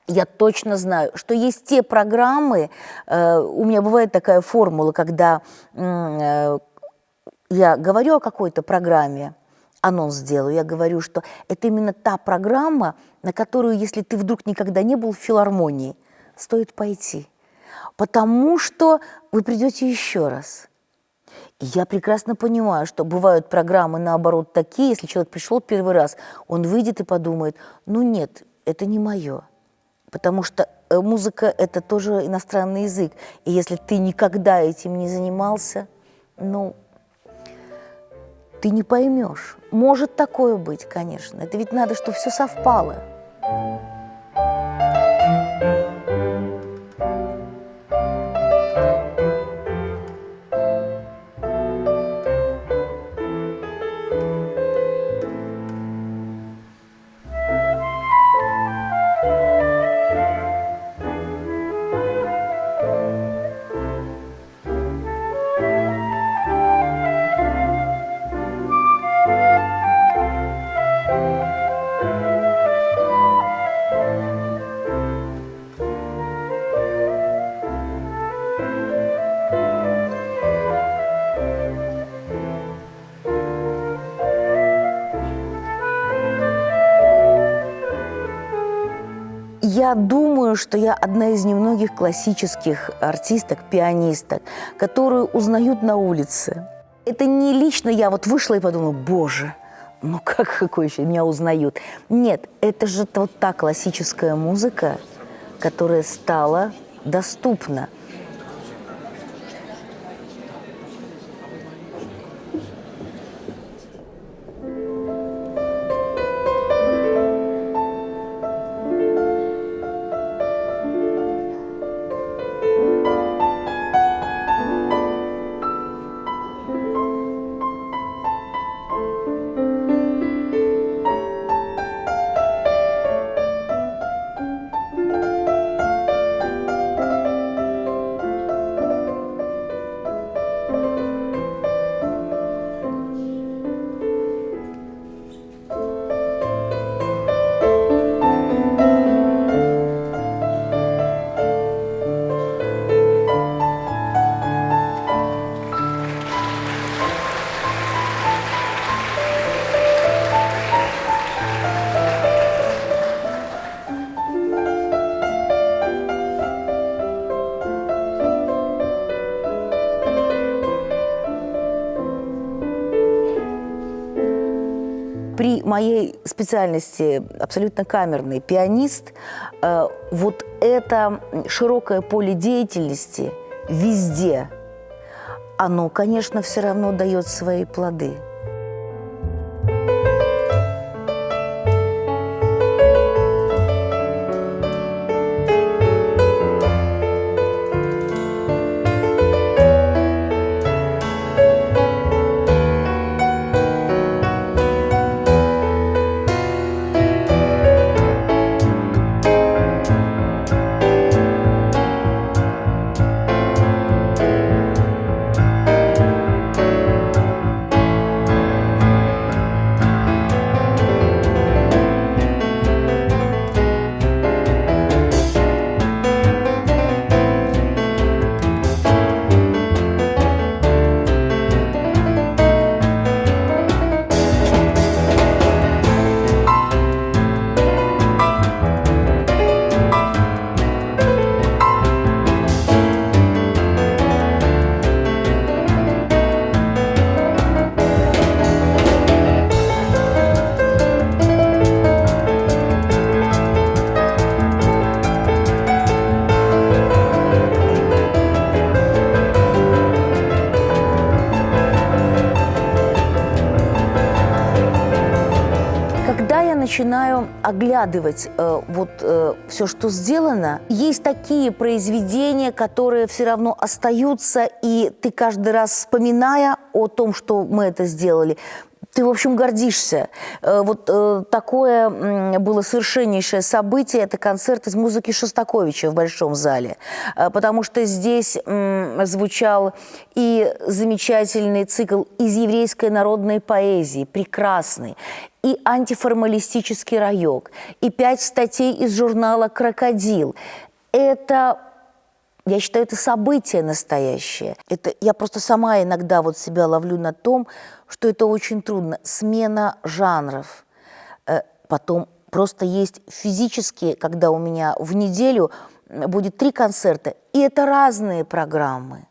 я точно знаю, что есть те программы, у меня бывает такая формула, когда я говорю о какой-то программе, анонс делаю, я говорю, что это именно та программа, на которую, если ты вдруг никогда не был в филармонии, стоит пойти. Потому что вы придете еще раз. И я прекрасно понимаю, что бывают программы, наоборот, такие, если человек пришел первый раз, он выйдет и подумает, ну нет, это не мое. Потому что музыка – это тоже иностранный язык. И если ты никогда этим не занимался, ну, ты не поймешь. Может такое быть, конечно. Это ведь надо, чтобы все совпало. Я думаю, что я одна из немногих классических артисток, пианисток, которую узнают на улице. Это не лично я вот вышла и подумала, боже, ну какой еще меня узнают. Нет, это же вот та классическая музыка, которая стала доступна. при моей специальности абсолютно камерный пианист, вот это широкое поле деятельности везде, оно, конечно, все равно дает свои плоды. Начинаю оглядывать все, что сделано. Есть такие произведения, которые все равно остаются, и ты каждый раз, вспоминая о том, что мы это сделали, ты, в общем, гордишься. Такое было совершеннейшее событие. Это концерт из музыки Шостаковича в Большом зале. Потому что здесь звучал и замечательный цикл из еврейской народной поэзии, прекрасный, и антиформалистический раёк, и 5 статей из журнала «Крокодил». Это, я считаю, это событие настоящее. Я просто сама иногда себя ловлю на том, что это очень трудно. Смена жанров. Потом просто есть физические, когда у меня в неделю будет 3 концерта, и это разные программы.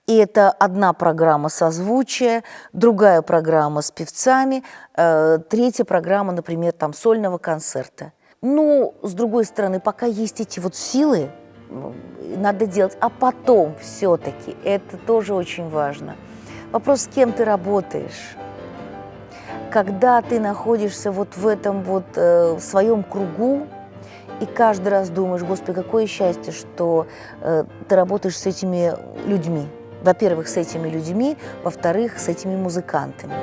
И это одна программа созвучия, другая программа с певцами, 3-я программа, например, сольного концерта. Но, с другой стороны, пока есть эти силы, надо делать. А потом все-таки, это тоже очень важно. Вопрос, с кем ты работаешь. Когда ты находишься в этом в своем кругу, и каждый раз думаешь: Господи, какое счастье, что ты работаешь с этими людьми. Во-первых, с этими людьми, во-вторых, с этими музыкантами.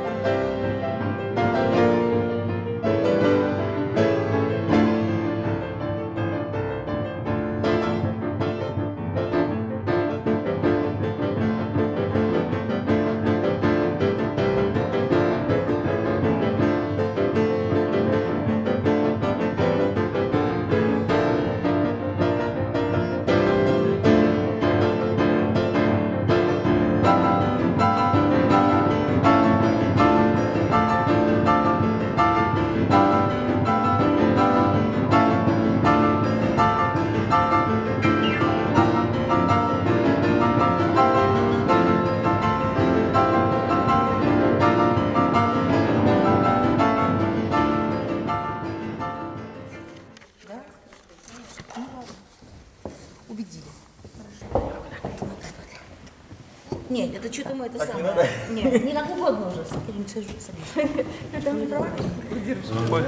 Нет, это что-то мы это самое. Нет, не как угодно уже.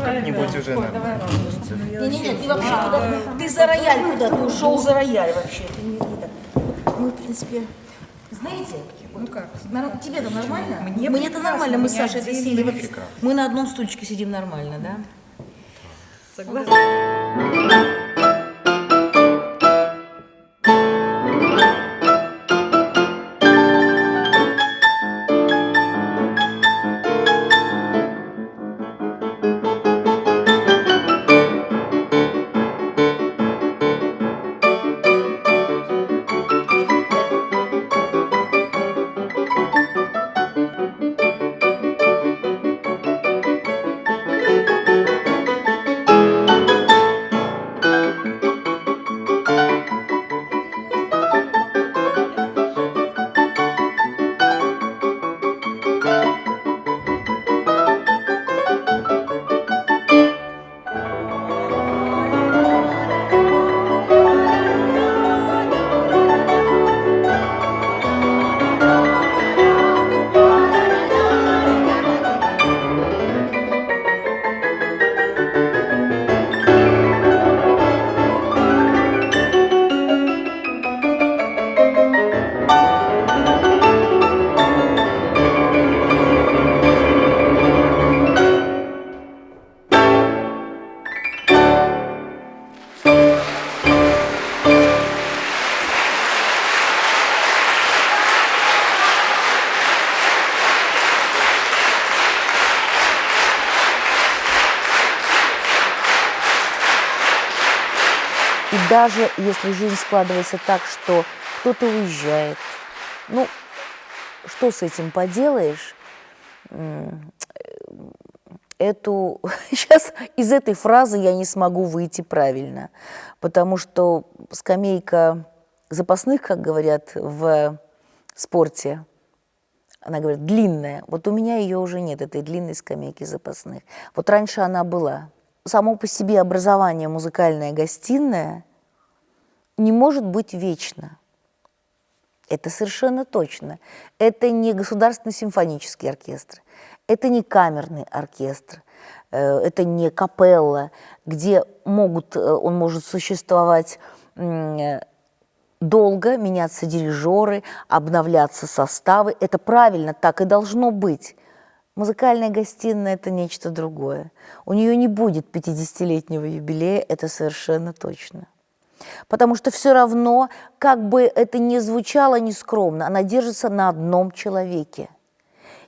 Как-нибудь уже надо. Нет, ты вообще куда? Ты за рояль куда? Ты ушел за рояль вообще. Ты не так. Мы, в принципе, знаете, тебе-то нормально? Мне-то нормально, мы с Сашей сели вообще. Мы на одном стульчике сидим нормально, да? Согласна. даже если жизнь складывается так, что кто-то уезжает, ну, что с этим поделаешь? Сейчас из этой фразы я не смогу выйти правильно, потому что скамейка запасных, как говорят в спорте, она говорит, длинная. Вот у меня ее уже нет, этой длинной скамейки запасных. Вот раньше она была. Само по себе образование музыкальная гостиная не может быть вечно. Это совершенно точно. Это не государственный симфонический оркестр, это не камерный оркестр, это не капелла, где он может существовать долго, меняться дирижеры, обновляться составы. Это правильно, так и должно быть. Музыкальная гостиная – это нечто другое. У нее не будет 50-летнего юбилея, это совершенно точно. Потому что все равно, как бы это ни звучало нескромно, она держится на одном человеке.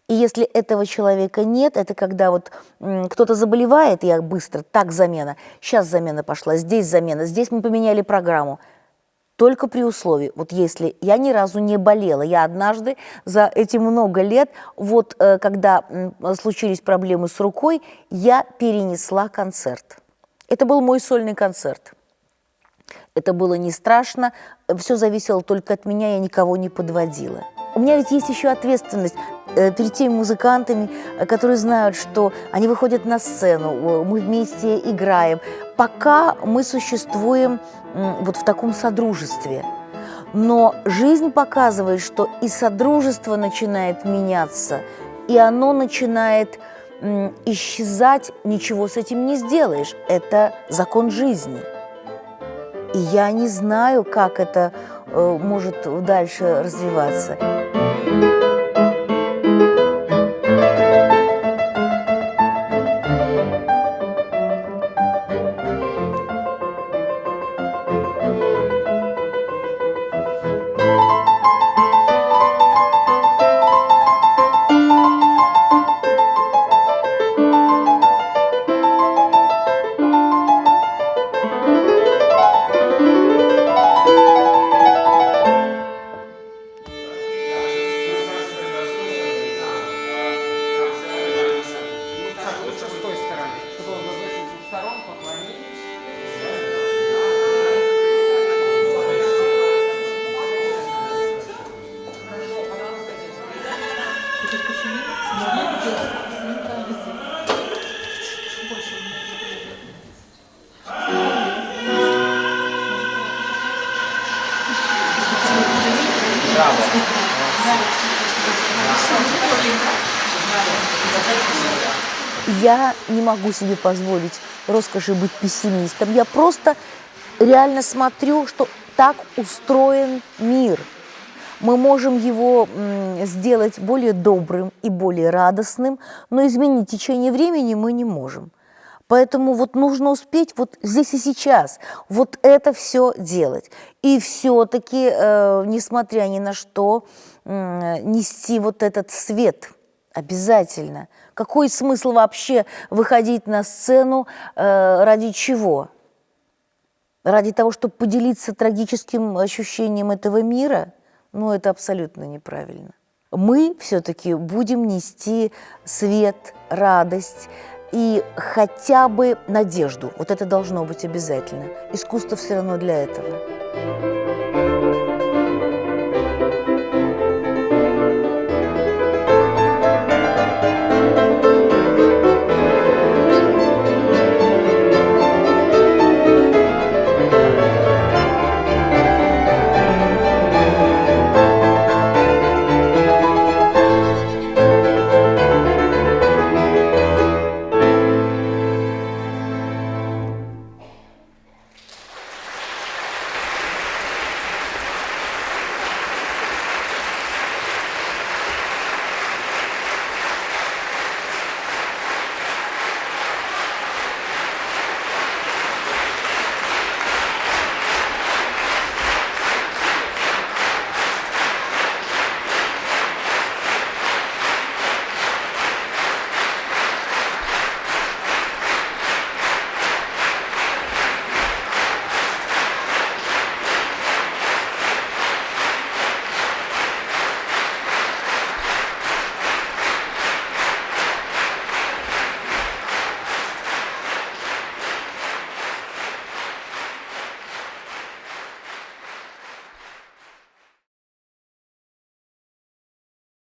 И если этого человека нет, это когда вот кто-то заболевает, и быстро, так замена, сейчас замена пошла, здесь мы поменяли программу. Только при условии, вот если я ни разу не болела, я однажды за эти много лет, вот когда случились проблемы с рукой, я перенесла концерт. Это был мой сольный концерт. Это было не страшно, все зависело только от меня, я никого не подводила. У меня ведь есть еще ответственность перед теми музыкантами, которые знают, что они выходят на сцену, мы вместе играем, пока мы существуем вот в таком содружестве. Но жизнь показывает, что и содружество начинает меняться, и оно начинает исчезать, ничего с этим не сделаешь. Это закон жизни. И я не знаю, как это может дальше развиваться. Я не могу себе позволить роскоши быть пессимистом. Я просто реально смотрю, что так устроен мир. Мы можем его сделать более добрым и более радостным, но изменить течение времени мы не можем. Поэтому вот нужно успеть вот здесь и сейчас вот это все делать. И все-таки, несмотря ни на что, нести вот этот свет обязательно. Какой смысл вообще выходить на сцену, ради чего? Ради того, чтобы поделиться трагическим ощущением этого мира? Ну, это абсолютно неправильно. Мы все-таки будем нести свет, радость и хотя бы надежду. Вот это должно быть обязательно. Искусство все равно для этого.